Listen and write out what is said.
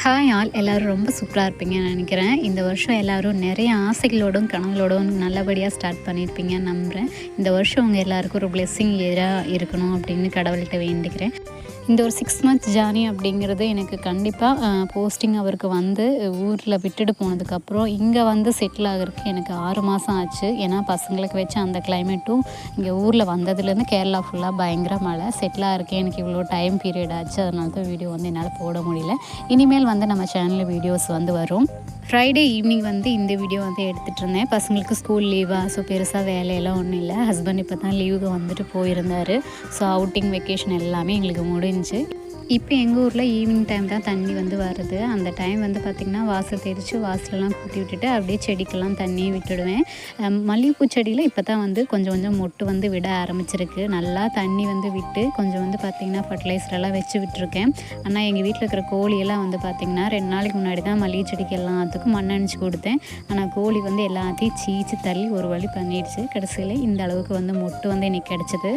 Hi all எல்லோரும் ரொம்ப சூப்பராக இருப்பீங்கன்னு நினைக்கிறேன். இந்த வருஷம் எல்லோரும் நிறைய ஆசைகளோடும் கனவுகளோடும் நல்லபடியாக ஸ்டார்ட் பண்ணியிருப்பீங்கன்னு நம்புகிறேன். இந்த வருஷம் உங்கள் எல்லாருக்கும் ஒரு பிளெஸ்ஸிங் இயராக இருக்கணும் அப்படின்னு கடவுள்கிட்ட வேண்டிக்கிறேன். இந்த ஒரு 6 மந்த்ஸ் ஜேர்னி அப்படிங்கிறது எனக்கு கண்டிப்பாக போஸ்டிங் அவருக்கு வந்து ஊரில் விட்டுட்டு போனதுக்கப்புறம் இங்கே வந்து செட்டில் ஆகிறதுக்கு எனக்கு 6 மாதம் ஆச்சு. ஏன்னா பசங்களுக்கு வச்சு அந்த கிளைமேட்டும் இங்கே ஊரில் வந்ததுலேருந்து கேரளா ஃபுல்லாக பயங்கர மழை. செட்டில் ஆகிறதுக்கு எனக்கு இவ்வளோ டைம் பீரியட் ஆச்சு. அதனால தான் வீடியோ வந்து என்னால் போட முடியல. இனிமேல் வந்து நம்ம சேனலில் வீடியோஸ் வந்து வரும். ஃப்ரைடே ஈவினிங் வந்து இந்த வீடியோ வந்து எடுத்துகிட்டு இருந்தேன். பசங்களுக்கு ஸ்கூல் லீவாக, ஸோ பெருசாக வேலையெல்லாம் ஒன்றும் இல்லை. ஹஸ்பண்ட் இப்போ தான் லீவுக்கு வந்துட்டு போயிருந்தார். ஸோ அவுட்டிங் வெக்கேஷன் எல்லாமே எங்களுக்கு முடிஞ்சு. இப்போ எங்கள் ஊரில் ஈவினிங் டைம் தான் தண்ணி வந்து வருது. அந்த டைம் வந்து பார்த்திங்கன்னா வாசல் தெளித்து வாசலெல்லாம் கூட்டி விட்டுட்டு அப்படியே செடிக்கெல்லாம் தண்ணி விட்டுடுவேன். மல்லிகைப்பூ செடியில் இப்போ தான் வந்து கொஞ்சம் கொஞ்சம் மொட்டு வந்து விட ஆரம்பிச்சிருக்கு. நல்லா தண்ணி வந்து விட்டு கொஞ்சம் வந்து பார்த்திங்கன்னா ஃபர்டிலைசரெல்லாம் வச்சு விட்டுருக்கேன். ஆனால் எங்கள் வீட்டில் இருக்கிற கோழியெல்லாம் வந்து பார்த்திங்கன்னா 2 நாளைக்கு முன்னாடி தான் மல்லிகை செடிக்கு எல்லாத்துக்கும் மண் அணிச்சு கொடுத்தேன். ஆனால் கோழி வந்து எல்லாத்தையும் சீச்சு தள்ளி ஒரு வழி பண்ணிடுச்சு. கடைசியில் இந்த அளவுக்கு வந்து மொட்டு வந்து இன்றைக்கி கிடச்சிது.